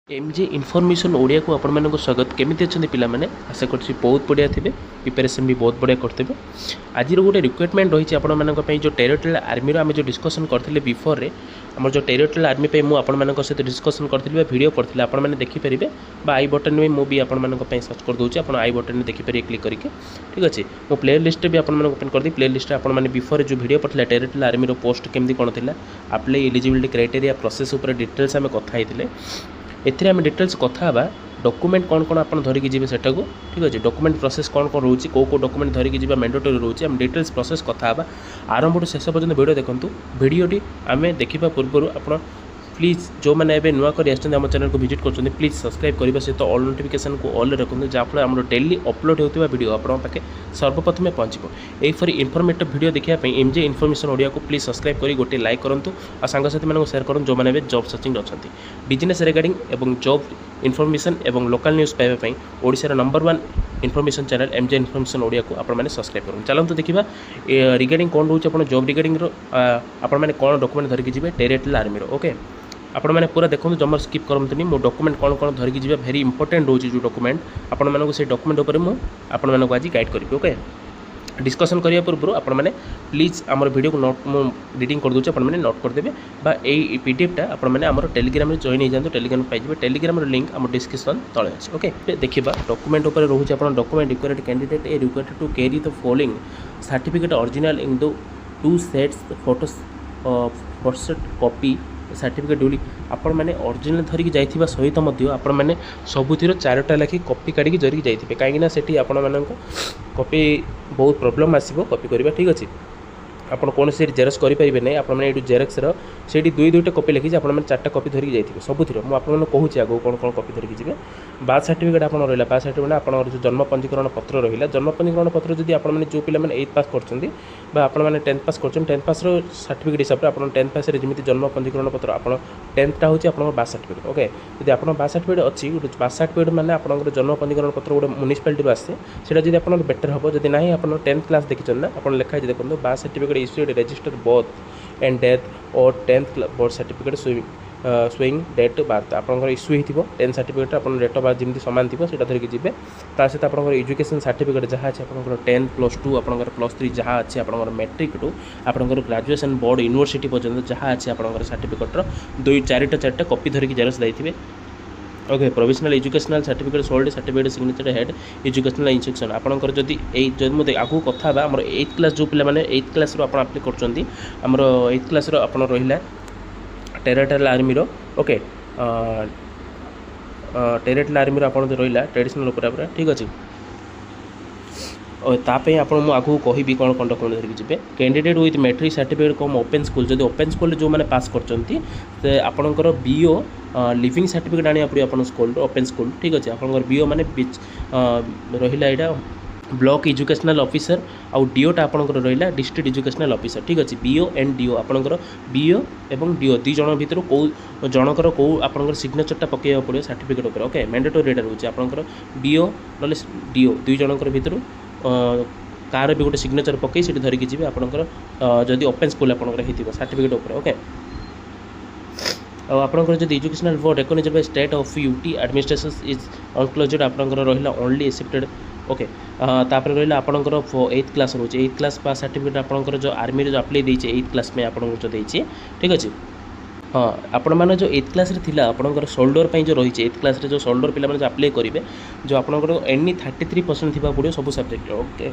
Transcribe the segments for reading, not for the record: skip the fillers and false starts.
MJ information Odia को आपण मानक स्वागत केमिति अच्छे पे आशा कर बहुत बढ़िया थे प्रिपेरेसन भी बहुत बढ़िया करते आज गोटे रिक्वायरमेंट रही है जो टेरिटोरियल आर्मी आम जो डिस्कसन करते बिफोर रे आम जो टेरिटोरियल आर्मी मुझे सहित डिस्कसन करी भिडियो करते आपने देखिपारे आई बटन में मुझे आपंपाई सर्च कर दूसरी आप आई बटन में देखिपारे क्लिक करके ठीक अच्छे मो प्ले लिस्ट भी आपन ओपन कर दी प्ले लिस्ट आपने बिफोर जो भिडियो पड़ता टेरिटोरियल आर्मी पोस्ट केमती कौन थी अप्लाई एलिजिबिलिटी क्राइटेरिया प्रोसेस उपर डिटेल्स आम कथा एथिरे आम डिटेल्स कथा डॉक्यूमेंट कौन कौन आप धरिकी जी सेटा को ठीक अच्छे डॉक्यूमेंट प्रोसेस कौन कौन रोचे कौ डॉक्यूमेंट धरिकी जी मैंडेटरी रोचे आम डिटेल्स प्रोसेस कथा आरंभ शेष पर्यटन वीडियो देखूँ वीडियोटी आम देखा पूर्व आप प्लीज जो मैंने एवं नुआ कर चैनल को विजिट कर प्लीज सब्सक्राइब करने सहित ऑल नोटिफिकेशन को ऑल रखते जहाँफल आम डेली अपलोड होता वीडियो आपके पाखे सर्वप्रथम पहुँचो यहीपरी इनफर्मेटिव वीडियो देखापी एमजे इनफर्मेशन ओडिया को प्लीज सब्सक्राइब कर गोटे लाइक करूँ और सांगसाथी मानक शेयर करूँ जो मैंने जॉब सर्चिंग अच्छा बिजनेस रिगार्डिंग एवं जॉब इनफर्मेशन एवं लोकल न्यूज़ पाइबापी ओडिशार number 1 information channel MJ information Odia को आपने सब्सक्राइब करूँ चलते देखा रिगार्डिंग कौन रोचे आप जॉब रिगार्डिंग आपने कौन डॉक्यूमेंट धरिकी जी टेरिटोरियल आर्मी ओके आपण मैंने पूरा देखो जमा स्किप करते मो डॉक्यूमेंट कौन कौन धरिकी जी भेरी इंपोर्टेंट रोचे जो डॉक्यूमेंट आपण मानक से डॉक्यूमेंट उपर आपण मानक आज गाइड करी ओके डिस्कसन करिया पूर्व आपण मैंने प्लीज आमर वीडियो को नोट मो रीडिंग कर दूचे आपण मैंने नोट करदेबे बा एई पीडीएफ आपण मैंने आमर टेलीग्राम में जॉइन हो जांतु टेलीग्राम पाइबे टेलीग्राम लिंक आम डिस्क्रिप्शन तले अछि ओके देखिबा डॉक्यूमेंट उपर रहूचे आपण document required candidate a required to carry the following certificate original in the 2 sets photos फॉरसेट कॉपी सर्टिफिकेट डुली आपण मैंने ओरिजिनल धरिकी जाइथिबा सहित मध्य आपण मैंने सबुतिर 4टा लाखी कॉपी काढ़ी धरिकी जाइथिबे काईकिना सेठी आपण मानक कॉपी बहुत प्रॉब्लम आसीबो कॉपी करबा ठीक अछि आपन कौन से जेरक्स करें ना आप जेरक्स से 2-2टा कॉपी लिखी आप 4टा कॉपी धरिकी जाइए सबुतिर मुझे कहूँ आगे कौन कौन कॉपी धरिकी जी बाथ सर्टिफिकेट आप रहा बाथ सर्टिफिकेट आप जो जन्म पंजीकरण पत्र रहा जन्म पंजीकरण पत्र जब आपने जो पे 8th पास कर 10th पास कर 10th पास सर्टिफिकेट हिसाब से आप 10th पास जमी जन्म पंजीकरण पत्र आप 10th हूँ आप बाथ सर्टिफिकेट ओके जब आप बाथ सर्टिफिकेट अच्छी बाथ सर्टिफिकेट मैंने आप जन्म पंजीकरण पत्र गोटे म्यूनिसिपालिटी आसे से आप बेटर हम जब ना आप 10th क्लास देखी ना आप लिखाई देखो bath certificate issued registered birth and death or 10th birth certificate showing date birth आपनकर इश्यू होइथिबो 10th सर्टिफिकेट आपन डेट ऑफ बर्थ जेमति समान थिबो सेटा धरिक जिबे ता सहित आपनकर एजुकेशन सर्टिफिकेट जहाँ अछि आपनकर 10 +2 आपनकर +3 जहाँ अछि आपनकर मैट्रिक टू आपनकर ग्रेजुएशन बोर्ड यूनिवर्सिटी पर्यंत जहाँ अछि आपनकर सर्टिफिकेट रो 4टा कॉपी धरिक जेरस दैथिबे ओके प्रोविजनल एजुकेशनल सर्टिफिकेट सोल्ड certificate signature head educational instruction आपनकर जदि ए जदि मते आगु कथा बा हमर 8th क्लास जो पिला माने 8th क्लास रो आपण अप्लाई करचंती हमर 8th क्लास रो आपण रहिला टेरिटोरियल आर्मी रो ओके टेरिटोरियल आर्मी रो आपण रहिला ट्रेडिशनल ऊपर ठीक अछि और तापे आपण आगु कहबी कौन कौन डॉक्यूमेंट धरिकी जी candidate with matric certificate cum open school जब ओपन स्कूल जो मैंने पास कर आपणकर बीओ लिविंग सर्टिफिकेट आने पड़े आप स्कूल ओपन स्कूल ठीक अच्छे आपंकर बीओ माने रहा यहाँ ब्लॉक एजुकेशनल ऑफिसर आउ डीओटा आपंकर रहा डिस्ट्रिक्ट एजुकेशनल ऑफिसर ठीक अच्छे बीओ एंड डीओ आपंकर बीओ एवं डीओ दी जन भितर कौ जनकर कौ आपंकर सिग्नेचरटा पकेवा पड़े सर्टिफिकेट उपर ओके मैंडेटरी रोचे आपंकर बीओ ना डीओ दुई जनकर भितर कार भी गोटे सिग्नेचर पकई से धरिकी जी आपंकर जदि ओपन स्कूल आपंकर होती सर्टिफिकेट उपर ओके आपंकर जब educational board recognized by state of UT administration is enclosed आपंकर रहा ओनली एक्सेप्टेड ओके तापर रहा आपंकर 8th क्लास रोचे 8th क्लास पास सर्टिफिकेट आपंकर जो आर्मी जो अप्लाई देचे 8th क्लास में आपंकर जो देचे ठीक अच्छे हाँ आपण मैंने जो 8th क्लास रे थिला आपंकर शोल्डर जो रही 8th क्लास रे जो शोल्डर पिला जो अप्लाई करेंगे जो आपंकर एनी 33% थिबा पड़ो सब सब्जेक्ट ओके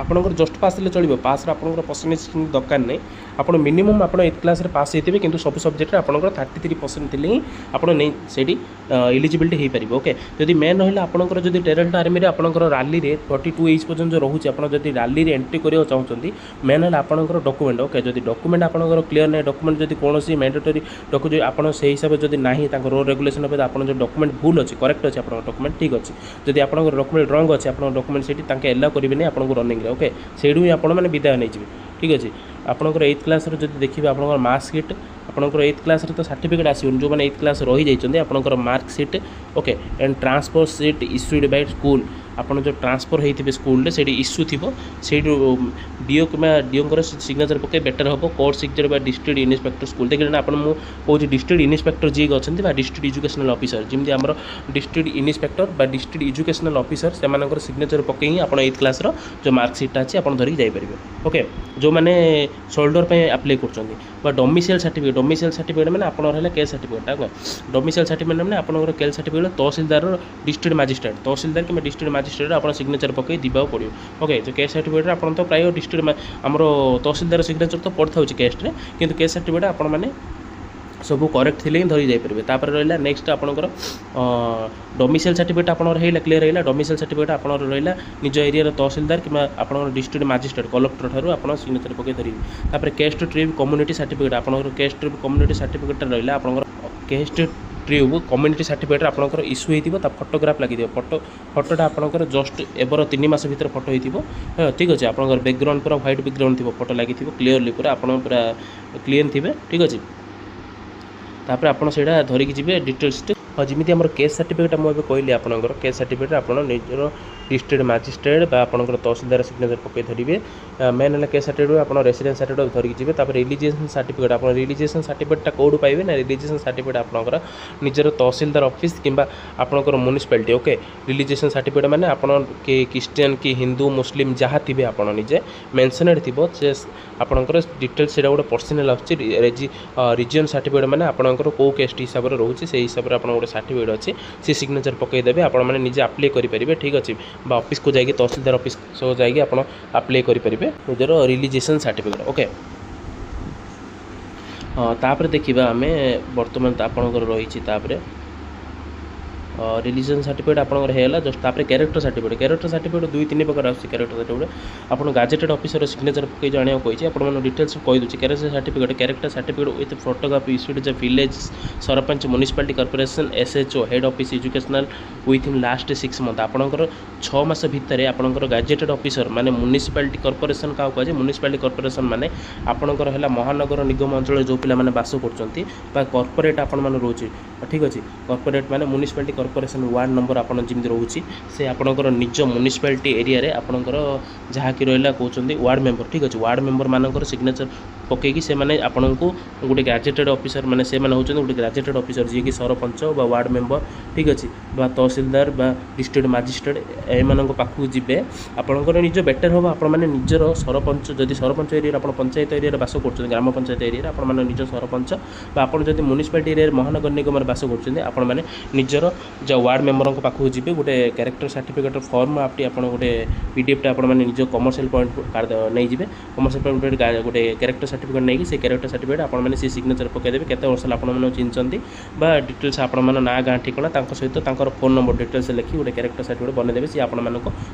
आपंकर जस्ट पास ले चलो पास आपंकर परसेंटेज दरकार नहीं आप मिनिमम आप 8th क्लास रे पास होते किंतु सब सब्जेक्ट आपंकर 33% थी आप से एलिजिबिलिटी हो पारे ओके जदि मेन रहा आपंकर जब टेरिटोरियल आर्मी रे आपंकर रैली रे 32 एज पर्यंत जो रोचे आप रैली रे एंट्री करने चाहते मेन है आपंकर डॉक्यूमेंट ओके जब डॉक्यूमेंट आपंकर क्लियर नहीं डॉक्यूमेंट जब कौन मैंडेटरी डॉक्यूमेंट आप से हिसाब से जब ना रूल रेगुलेशन आप जो डॉक्यूमेंट भूल अच्छे करेक्ट अच्छे आप डॉक्यूमेंट ठीक अच्छे जब आपंकर डॉक्यूमेंट रंग अच्छे आप डॉक्यूमेंट से एलाउ करेंगे आपको रनिंग ओके से ही आपने विदाय नहीं जी ठीक अच्छे आपंकर 8th क्लास जो देखिए आप मार्कसीट आपंकर 8th क्लास तो सर्टिफिकेट आसो जो मैंने 8th क्लास रही जाइए आपंकर marksheet okay and transfer sheet issued by school आपड़ जो ट्रांसफर होते स्कूल से इश्यू थी से डीओ कि डीओर सिग्नेचर पकई बेटर हम court signature district inspector school देखिए ना आपको मुझे डिस्ट्रिक्ट इन्स्पेक्टर जी अच्छा डिस्ट्रिक्ट एजुकेशनल ऑफिसर जमी आम district inspector district educational officer से सिग्नेचर पकई आप 8th क्लास जो मार्कसीटा अच्छी आप धरिक जापर ओके जो मैंने शोल्डर पे अप्लाई कर डोमिसाइल सर्टिफिकेट मैंने आपंकर केस सर्टिफिकेट डोमिसाइल सर्टिफिकेट मैंने आपंकर केस सर्टिफिकेट तहसीलदार डिस्ट्रिक्ट मजिस्ट्रेट तहसीलदार कि डिस्ट्रिक्ट मजिस्ट्रेट आप सिग्नेचर पकई दिवा पड़ो ओके जो केस सर्टिफिकेट आप तो प्राय डिस्ट्रिक्ट आम तहसीलदार सिग्नेचर तो पड़ता है केस्ट्रे किंतु केस सर्टिफिकेट आप मैंने सब करेक्ट थी धरी जापरेंगे तापर रहा नेक्स्ट आपंकर डोमिसाइल सर्टिफिकेट आप क्लीयर रहा डोमिसाइल सर्टिफिकेट आप रहा निज एरिया तहसीलदार कि आप डिस्ट्रिक्ट मजिस्ट्रेट कलेक्टर ठार आप सिग्नेचर पकई धरिए तापर केस्ट ट्रिब कम्युनिटी सर्टिफिकेट आप केस्ट ट्रिब कम्युनिटी सर्टिफिकेट रहा आप केस्ट ट्रिब कम्युनिटी सर्टिफिकेट आपंकर इश्यू होता फोटोग्राफ लगे फोटोटा आपंकर जस्ट एबर 3 मास भर फोटो हो ठीक अच्छे आपंकर बैकग्राउंड पूरा व्हाइट बैकग्राउंड थी फोटो लगी क्लीयरली पूरा आप पूरा क्लीन थे ठीक अच्छे तापर आप धरिकी जी डिटेल्स हाँ जमी आम केस सर्टिफिकेट मुझे कहली आपंकर केस सर्टिफिकेट आप निजर डिस्ट्रिक्ट मजिस्ट्रेट आपंकर तहसीलदार सिग्नेचर पकई धरिए मेन है केस सर्टिफिकेट आप रेसिडेंस सर्टिफिकेट धरिकी जी तापर रिलीजिएशन सर्टिफिकेट आप रिलीजिएशन सर्टिफिकेटा कौटू पाइबे ना रिलीजिएशन सर्टिफिकेट आपंकर निजर तहसीलदार ऑफिस किंबा आपंकर म्युनिसिपालिटी ओके रिलीजिएशन सर्टिफिकेट मैंने आप क्रिश्चियन कि हिंदू मुस्लिम जहाँ थे आप निजे मेंशनेड थी से आपंकर डिटेल्स से गोटे पर्सनाल आछि रिजियन सर्टिफिकेट मैंने आपंकर कौ केस्ट हिसाब से रोचे से हिसाब से आप गोटे सर्टिफिकेट अच्छी सी सिग्नेचर पकईदेवे आपने निजे अप्लाई करेंगे ठीक अच्छे ऑफिस को जाइए तहसीलदार ऑफिस सह जाइए आप अप्लाई करेंगे निजर रिलीजिएशन सर्टिफिकेट ओके तापर देखा आम बर्तमान आपंकर रही रिलीजन सर्टिफिकेट आपंकर है जस्ट तापर कैरेक्टर सर्टिफिकेट 2-3 प्रकार आस कैरेक्टर सर्टिफिकेट आप गाजेटेड ऑफिसर सिग्नेचर पकई जाना कही आप डिटेल्स कहीदे character certificate with photograph issued ज village sarpanch municipality corporation SHO head office educational within last 6 month आपंकर 6 मास भितर आपंकर गाजेटेड ऑफिसर माने म्युनिसिपालिटी कॉर्पोरेशन क्या कहुए म्युनिसिपालिटी कॉर्पोरेशन माने आपंकर है महानगर निगम अंचल जो पिला बास कर कॉर्पोरेट आपण रोचे ठीक अच्छे कॉर्पोरेट माने म्युनिसिपालिटी कॉर्पोरेशन वार्ड नंबर आप जमी रोचे से आपंकर निज म्युनिसिपालिटी एरिया रे आपंकर जहाँ कि रहा कहते वार्ड मेंबर ठीक अच्छे वार्ड मेंबर मानकर सिग्नेचर पकईकि से माने आपन को गोटे ग्रेजुएटेड ऑफिसर माने से माने होचन गोटे ग्रेजुएटेड ऑफिसर जी कि सरपंच बा वार्ड मेंबर ठीक अच्छे बा तहसीलदार बा डिस्ट्रिक्ट मजिस्ट्रेट एमान पाखु जीवे आपंकर निज बेटर हम आप निजर सरपंच जदि सरपंच एरिया आप पंचायत एरिया बास कर ग्राम पंचायत एरिया आप निज सरपंच बा आप म्युनिसिपालिटी एरिया महानगर निगम बास कर निजर जो वार्ड मेंबर पाखु जीवे गोटे कैरेक्टर सर्टिफिकेट फॉर्म आपटी आप गोटे पीडीएफ आप निज कमर्शियल पॉइंट नहीं जी कमर्शियल पॉइंट गोटे कैरेक्टर सर्टिफिकेट नहीं से कैरेक्टर सर्टिफिकेट आपने सी सिग्नेचर पकईदेवे केते वर्ष आपने चिन्हती डिटेल्स आप ना गाँ ठिकाना सहित फोन नंबर डिटेल्स लिखी गोटे कैरेक्टर सर्टिफिकेट बनईदेवे सी आप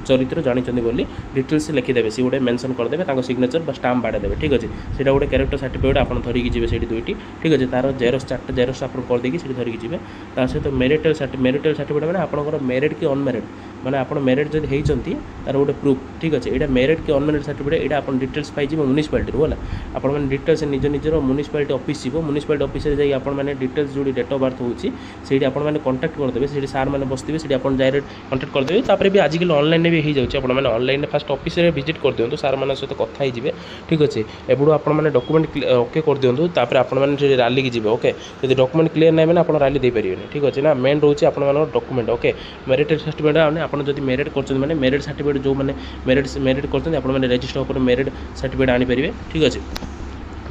चरित्र जानते बोली डिटेल्स लिखिदेवे सी गोटे मेंशन करदेवे सिग्नेचर स्टाम्प बाड़ेदेवे ठीक अच्छे से गोटे कैरेक्टर सर्टिफिकेट आप धरिकी जी से दुईटी ठीक अच्छे तार जेरोस 4टा जेरोस आप करदेकी से धरिकी जी सहित मेरिटल सर्टिफिकेट मैंने आपंकर मेरिड कि अनमेरिड मैंने आप मेरिड जब होती तार गोटे प्रूफ ठीक अच्छे यहाँ मेरिड कि अनमेरिड सर्टिफिकेट यहाँ आप डिटेल्स पाई म्युनिसिपालिटी है आप डिटेल्स निज निजर म्युनिसिपालिटी ऑफिस जी म्युनिसिपालिटी ऑफिस जाइए आपने डिटेल्स जो डेट ऑफ बर्थ होती आपने कॉन्टैक्ट करदेवे से सार मैंने बसते से डायरेक्ट कॉन्टैक्ट करदेवे तापर भी आजिकल ऑनलाइन भी हो जाए ऑनलाइन फास्ट ऑफिस में विजिट कर दिखाँ सार मान सहित कथा हो ठीक अच्छे एबड़ू आपने डॉक्यूमेंट ओके कर दिखाँ तापर आपने रैली की जी ओके जब डॉक्यूमेंट क्लियर ना मैंने आप रैली दे पारे ठीक अच्छे ना मेन रोचे आप डॉक्यूमेंट ओके मेरिट सर्टिफिकेट आप जब मेरिट कर मेरिट सर्टिफिकेट जो मैंने मेरिट कर रजिस्टर पर मेरिट सर्टिफिकेट आनीपर ठीक अच्छे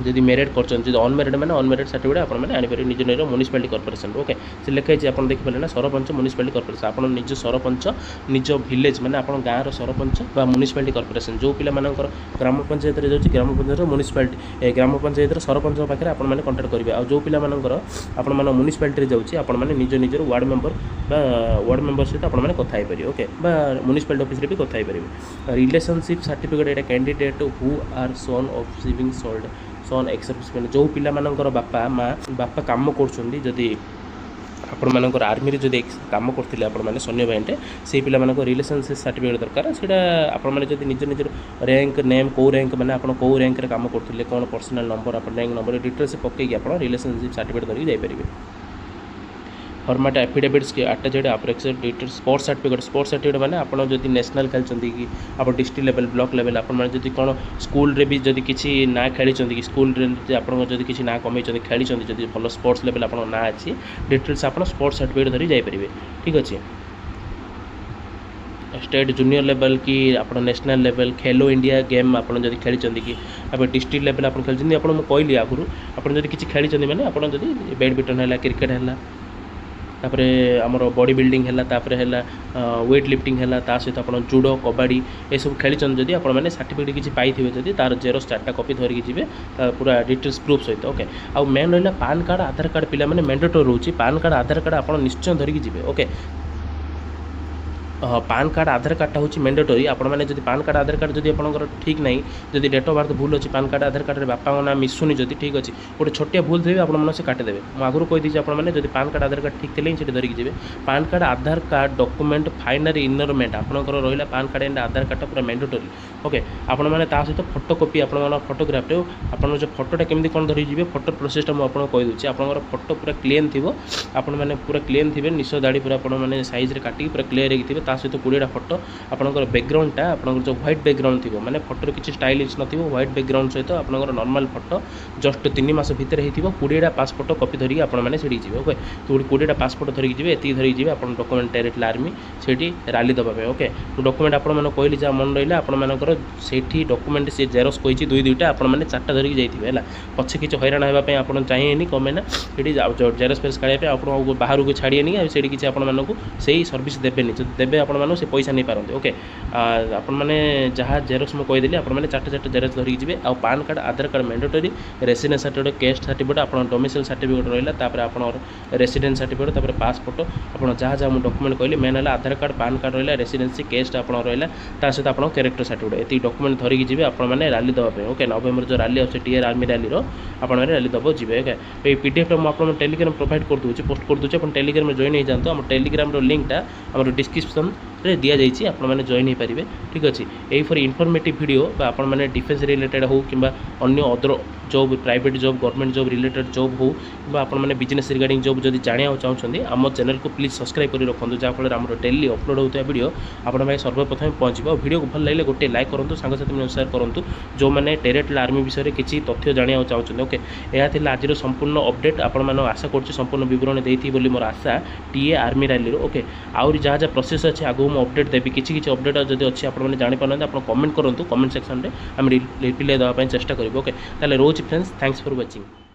जदि मेरिट कर अनमेरिड मैंने अनमेरिड सर्टिफिकेट आपने आनीपर निज निज म्युनिसिपालिटी कॉर्पोरेशन ओके से लिखाई आप देखिए ना सरपंच म्युनिसिपालिटी कॉर्पोरेशन आप निज सरपंच निज विलेज मैंने आप गाँव सरपंच बा म्युनिसिपालिटी कॉर्पोरेशन जो पिला ग्राम पंचायत जाऊँगी ग्राम पंचायत म्युनिसिपालिटी ग्राम पंचायत सरपंच पाखे आपने कॉन्टैक्ट करेंगे आ जो पिला आप म्युनिसिपालिटी जाऊँगी आपने निज निजर वार्ड मेंबर सहित आपने कथा पारे ओके म्युनिसिपालिटी ऑफिस भी कथा पारे रिलेशनशिप सर्टिफिकेट यहाँ candidate who are son of receiving son ex serviceman जो पिला बापा माँ बापा कम कर ଆପଣମାନଙ୍କର ଆର୍ମିରେ ଯଦି କାମ କରୁଥିଲେ ଆପଣମାନେ ସୈନ୍ୟ ବାହିନୀରେ ସେଇ ପିଲାମାନଙ୍କ ରିଲେସନସିପ୍ ସାର୍ଟିଫିକେଟ୍ ଦରକାର। ସେଇଟା ଆପଣମାନେ ଯଦି ନିଜର ର୍ୟାଙ୍କ ନେମ୍ କେଉଁ ର୍ୟାଙ୍କ ମାନେ ଆପଣ କେଉଁ ର୍ୟାଙ୍କରେ କାମ କରୁଥିଲେ କ'ଣ ପର୍ସନାଲ୍ ନମ୍ବର ଆପଣ ର୍ୟାଙ୍କ ନମ୍ବର ଡିଟେଲ୍ସ ପକାଇକି ଆପଣ ରିଲେସନସିପ୍ ସାର୍ଟିଫିକେଟ୍ ଧରିକି ଯାଇପାରିବେ। फॉर्मेट एफिडेविट्स की अटैच्ड अप्रेक्सेड डिटेल्स स्पोर्ट्स सर्टिफिकेट माने आपण जदि नेशनल खेलचंदी कि आप डिस्ट्रिक्ट लेवल ब्लॉक लेवल आपण माने जदि कोन स्कूल रे भी जदि किछि ना खेलीचंदी कि स्कूल रे आपण जदि किछि ना कमेचंदी खेलीचंदी जदि भलो स्पोर्ट्स लेवल आपण ना अछि डिटेल्स आपण स्पोर्ट्स सर्टिफिकेट धरि जाई परिबे। ठीक अछि। स्टेट जूनियर लेवल कि आप नेशनल लेवल खेलो इंडिया गेम आप खेली कि अब डिस्ट्रिक्ट लेवल आप खेली आप कहली आगुरी आप किसी खेली मैंने आप बैडमिंटन है क्रिकेट है तापर आमर बॉडी बिल्डिंग है वेट लिफ्टिंग है सहित आप जुडो कबाड़ी ये सब खेली जदि आप सर्टिफिकेट किसी पाई जदि तार जेरोक्स 4टा कॉपी धरिकी जी पूरा डिटेल्स प्रूफ सहित ओके। आउ मेन रहा पान कार्ड आधार कार्ड पिला माने मैंडेटरी रोचे पान कार्ड आधार कार्ड आप निश्चय धरिकी जी ओके। पान कार्ड आधार कार्डटा हूँ मैंडेटरी आपण मैंने जब पान कार्ड आधार कार्ड जब आप ठीक नहीं जब डेट ऑफ बर्थ भूल अच्छी पान कार्ड आधार कार्ड बापा ना मिसुनी जब ठीक अच्छे गोटे छोटिया भूल थे आप से काटिदेवे मुझे आगुरी कहीदी आपने जब पान कार्ड आधार कार्ड ठीक थे ही धरिकी जी पान card Aadhaar card document final enrolment आपंकर रहा पान कार्ड एंड आधार कार्डटा पूरा मैंडेटरी ओके। आपण मैंने सहित फोटोकॉपी आप फोटोग्राफ आप जो फोटोटा केमी कौन धरिकी फोटो प्रोसेसटा मुझे कहीदे आप फोटो पूरा क्लीन थी आपण मैंने पूरा क्लीन थे निश दाढ़ी पूरा आपने सैज्रे काटिक पूरा क्लीयर होती सहित 20टा फोटो आपंकर बैकग्राउंडटा आपंकर जो व्हाइट बैकग्राउंड थी माने फोटो किसी स्टाइलिश नथिबो व्हाइट बैकग्राउंड सहित आपंकर नॉर्मल फोटो जस्ट 3 मास भितर होइथिबो 20टा पासपोर्ट कॉपी धरिकी आपण माने सेठी जिवे ओके। तो 20टा पासपोर्ट धरिकी जिवे एती धरिकी जिवे आपण डॉक्यूमेंट टेरिटरी आर्मी सेठी रैली दबा पे ओके। तो डॉक्यूमेंट आपण माने कहली जा मन रहिला आपण मानकर सेठी डॉक्यूमेंट से जेरोक्स कहिछि 2-2टा आपण माने 4टा धरिकी जाइथिबे हला पछे किछ हैरान हेबा पे आपण चाहिएनी कमेना सेठी जेरोक्स फेरस काढिया पे आपण बाहर को छाड़िएनी सेठी किछ आपण मानकु सेही सर्विस देबेनी देबे आपण मानकु से पैसा नहीं पारते ओके। आपण मैंने जहाँ जेरोक्स मुझे कहीदेली आप 4टा जेरोक्स धरिकी जी आ PAN card Aadhaar card mandatory residence certificate caste certificate आप डोमिसाइल सर्टिफिकेट रहा आप रेसिडेंस सर्टिफिकेट पासपोर्ट आप जहाँ जहाँ मुझे डॉक्यूमेंट कहली मेन है आधार कार्ड पान कार्ड रहा रेसिडेंसी कैस्ट आप रहा सहित आप कैरेक्टर सर्टिफिकेट ये डॉक्यूमेंट धरिकी जी आपने रैली दवाई ओके। नवेम्बर जो रैली अच्छे टीआर आर्मी रैली आपने रैली दबा जी ओके। ये पीडीएफ मुझे टेलीग्राम प्रोवाइड कर दूसरी पोस्ट कर दूसरी टेलीग्राम जॉइन हो जाते आम टेलीग्राम लिंकटा आम डिस्क्रिप्शन दिया जाइए आप जॉइन हो पारे। ठीक अच्छे यही फॉर इनफॉर्मेटिव वीडियो आप डिफेन्स रिलेटेड हो कि अन्य other job private job government job related job हो कि आप बिजनेस रिगार्डिंग जॉब जब जाना चाहते आम चैनल को प्लीज सब्सक्राइब कर रखुद जहाँफल आम डेली अपलोड होता वीडियो आपने सर्वप्रथम पहुँचो। वीडियो को भल लगे गोटे लाइक करूँ सांगसाथी सेयार करूँ जो मैंने टेरिटरी आर्मी विषय किसी तथ्य जाना चाहते ओके। यह आज संपूर्ण अपडेट आपण आशा कर संपूर्ण विवरण देती बोली मोर आशा टीए आर्मी रैली ओके। आउरी जहाँ जहाँ प्रोसेस अच्छे आगू मुझे अपडेट देवी किसी अपडेट जब अच्छे आपने जापारे आप कमेंट करूँ कमेंट सेक्शन में आम रिप्लाई देवाई चेष्टा करेंगे ओके। ताले रोज फ्रेंड्स थैंक्स फॉर वाचिंग।